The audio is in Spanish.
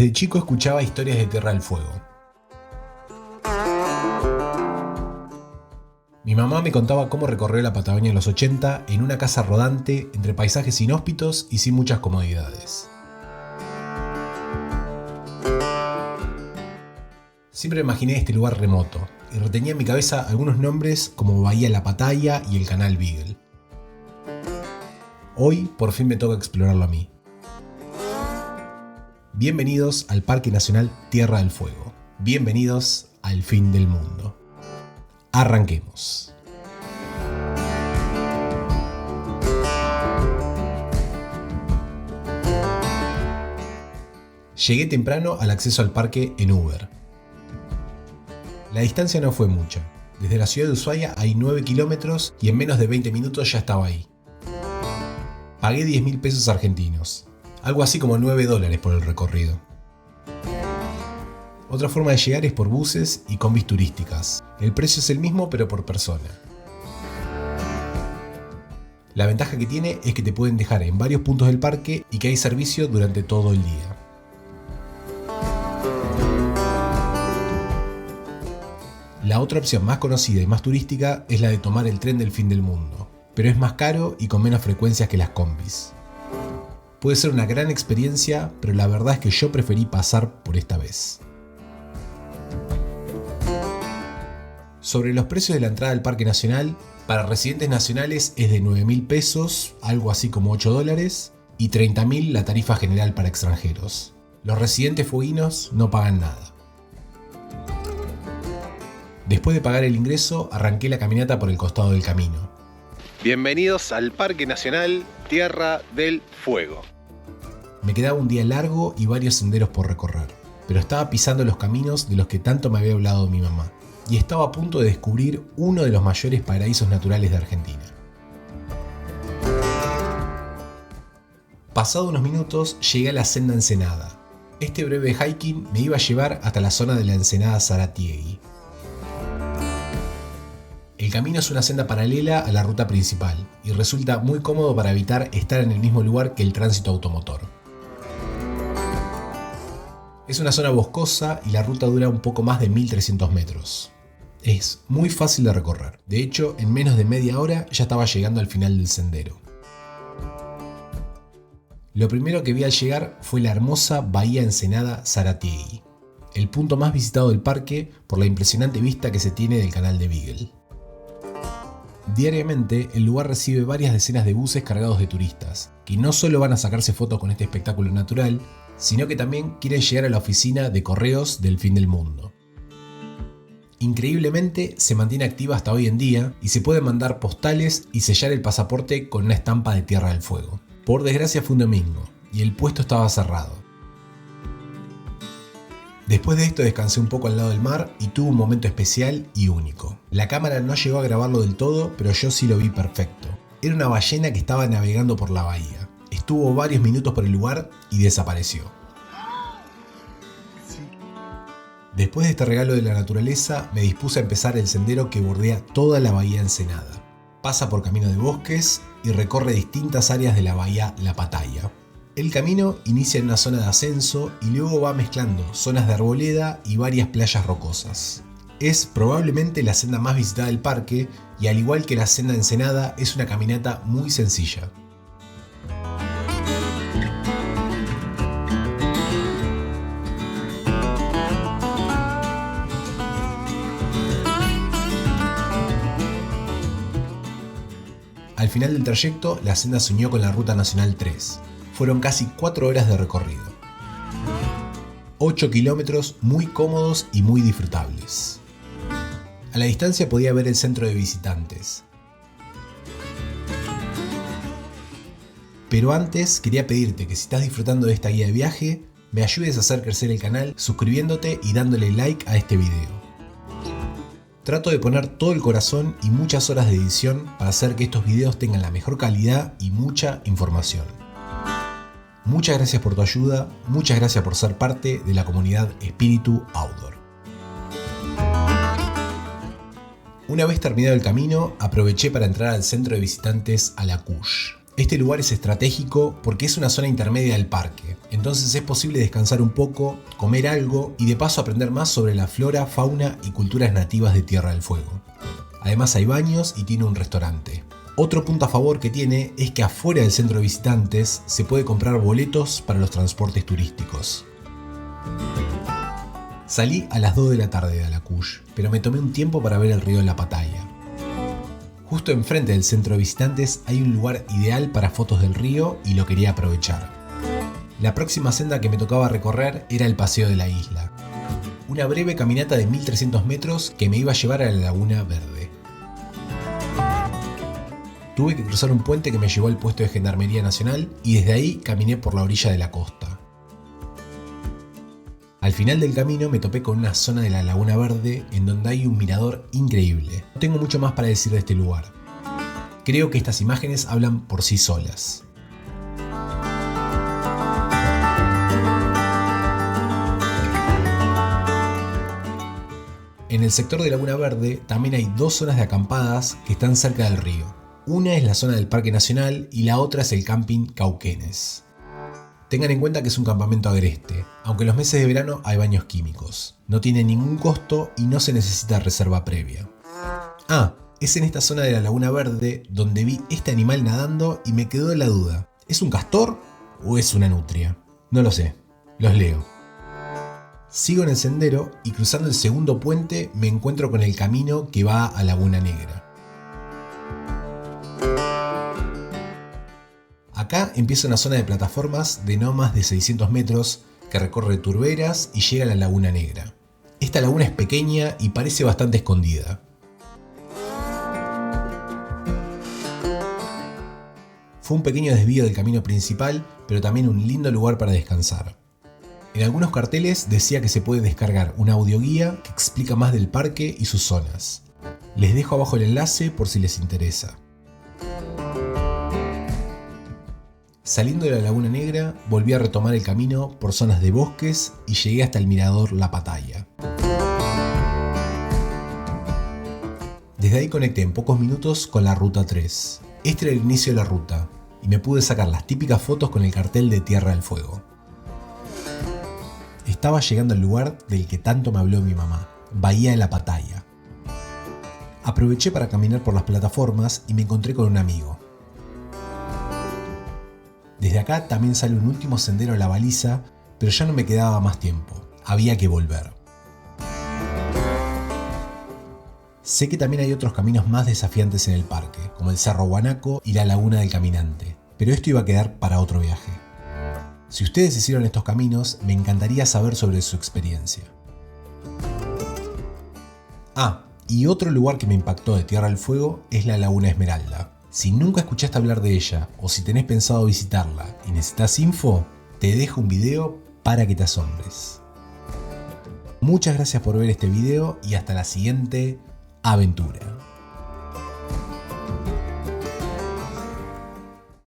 Desde chico escuchaba historias de Tierra del Fuego. Mi mamá me contaba cómo recorrió la Patagonia en los 80 en una casa rodante entre paisajes inhóspitos y sin muchas comodidades. Siempre imaginé este lugar remoto y retenía en mi cabeza algunos nombres como Bahía La Pataya y el Canal Beagle. Hoy por fin me toca explorarlo a mí. Bienvenidos al Parque Nacional Tierra del Fuego. Bienvenidos al fin del mundo. Arranquemos. Llegué temprano al acceso al parque en Uber. La distancia no fue mucha. Desde la ciudad de Ushuaia hay 9 kilómetros y en menos de 20 minutos ya estaba ahí. Pagué 10.000 pesos argentinos, algo así como $9 por el recorrido. Otra forma de llegar es por buses y combis turísticas. El precio es el mismo pero por persona. La ventaja que tiene es que te pueden dejar en varios puntos del parque y que hay servicio durante todo el día. La otra opción más conocida y más turística es la de tomar el tren del fin del mundo, pero es más caro y con menos frecuencias que las combis. Puede ser una gran experiencia, pero la verdad es que yo preferí pasar por esta vez. Sobre los precios de la entrada al Parque Nacional, para residentes nacionales es de 9.000 pesos, algo así como $8, y 30.000 la tarifa general para extranjeros. Los residentes fueguinos no pagan nada. Después de pagar el ingreso, arranqué la caminata por el costado del camino. Bienvenidos al Parque Nacional Tierra del Fuego. Me quedaba un día largo y varios senderos por recorrer, pero estaba pisando los caminos de los que tanto me había hablado mi mamá, y estaba a punto de descubrir uno de los mayores paraísos naturales de Argentina. Pasado unos minutos llegué a la senda Ensenada. Este breve hiking me iba a llevar hasta la zona de la Ensenada Zaratiegui. El camino es una senda paralela a la ruta principal y resulta muy cómodo para evitar estar en el mismo lugar que el tránsito automotor. Es una zona boscosa y la ruta dura un poco más de 1.300 metros. Es muy fácil de recorrer, de hecho en menos de media hora ya estaba llegando al final del sendero. Lo primero que vi al llegar fue la hermosa Bahía Ensenada Zaratiegui, el punto más visitado del parque por la impresionante vista que se tiene del Canal de Beagle. Diariamente, el lugar recibe varias decenas de buses cargados de turistas, que no solo van a sacarse fotos con este espectáculo natural, sino que también quieren llegar a la oficina de correos del fin del mundo. Increíblemente, se mantiene activa hasta hoy en día y se puede mandar postales y sellar el pasaporte con una estampa de Tierra del Fuego. Por desgracia fue un domingo, y el puesto estaba cerrado. Después de esto descansé un poco al lado del mar y tuve un momento especial y único. La cámara no llegó a grabarlo del todo, pero yo sí lo vi perfecto. Era una ballena que estaba navegando por la bahía. Estuvo varios minutos por el lugar y desapareció. Después de este regalo de la naturaleza, me dispuse a empezar el sendero que bordea toda la bahía Ensenada. Pasa por camino de bosques y recorre distintas áreas de la bahía La Pataya. El camino inicia en una zona de ascenso y luego va mezclando zonas de arboleda y varias playas rocosas. Es probablemente la senda más visitada del parque y al igual que la senda Ensenada es una caminata muy sencilla. Al final del trayecto, la senda se unió con la Ruta Nacional 3. Fueron casi 4 horas de recorrido. 8 kilómetros muy cómodos y muy disfrutables. A la distancia podía ver el centro de visitantes. Pero antes quería pedirte que si estás disfrutando de esta guía de viaje, me ayudes a hacer crecer el canal suscribiéndote y dándole like a este video. Trato de poner todo el corazón y muchas horas de edición para hacer que estos videos tengan la mejor calidad y mucha información. Muchas gracias por tu ayuda, muchas gracias por ser parte de la comunidad Espíritu Outdoor. Una vez terminado el camino, aproveché para entrar al centro de visitantes Alacush. Este lugar es estratégico porque es una zona intermedia del parque, entonces es posible descansar un poco, comer algo y de paso aprender más sobre la flora, fauna y culturas nativas de Tierra del Fuego. Además hay baños y tiene un restaurante. Otro punto a favor que tiene es que afuera del centro de visitantes se puede comprar boletos para los transportes turísticos. Salí a las 2 de la tarde de Alacuch, pero me tomé un tiempo para ver el río de la Pataya. Justo enfrente del centro de visitantes hay un lugar ideal para fotos del río y lo quería aprovechar. La próxima senda que me tocaba recorrer era el Paseo de la Isla, una breve caminata de 1300 metros que me iba a llevar a la Laguna Verde. Tuve que cruzar un puente que me llevó al puesto de Gendarmería Nacional y desde ahí caminé por la orilla de la costa. Al final del camino me topé con una zona de la Laguna Verde en donde hay un mirador increíble. No tengo mucho más para decir de este lugar. Creo que estas imágenes hablan por sí solas. En el sector de Laguna Verde también hay dos zonas de acampadas que están cerca del río. Una es la zona del Parque Nacional y la otra es el camping Cauquenes. Tengan en cuenta que es un campamento agreste, aunque en los meses de verano hay baños químicos. No tiene ningún costo y no se necesita reserva previa. Es en esta zona de la Laguna Verde donde vi este animal nadando y me quedó la duda. ¿Es un castor o es una nutria? No lo sé, los leo. Sigo en el sendero y cruzando el segundo puente me encuentro con el camino que va a Laguna Negra. Acá empieza una zona de plataformas de no más de 600 metros que recorre turberas y llega a la Laguna Negra. Esta laguna es pequeña y parece bastante escondida. Fue un pequeño desvío del camino principal, pero también un lindo lugar para descansar. En algunos carteles decía que se puede descargar una audioguía que explica más del parque y sus zonas. Les dejo abajo el enlace por si les interesa. Saliendo de la Laguna Negra, volví a retomar el camino por zonas de bosques y llegué hasta el mirador La Pataya. Desde ahí conecté en pocos minutos con la Ruta 3. Este era el inicio de la ruta y me pude sacar las típicas fotos con el cartel de Tierra del Fuego. Estaba llegando al lugar del que tanto me habló mi mamá, Bahía de la Pataya. Aproveché para caminar por las plataformas y me encontré con un amigo. Desde acá también sale un último sendero a la baliza, pero ya no me quedaba más tiempo, había que volver. Sé que también hay otros caminos más desafiantes en el parque, como el Cerro Guanaco y la Laguna del Caminante, pero esto iba a quedar para otro viaje. Si ustedes hicieron estos caminos, me encantaría saber sobre su experiencia. Y otro lugar que me impactó de Tierra del Fuego es la Laguna Esmeralda. Si nunca escuchaste hablar de ella o si tenés pensado visitarla y necesitas info, te dejo un video para que te asombres. Muchas gracias por ver este video y hasta la siguiente aventura.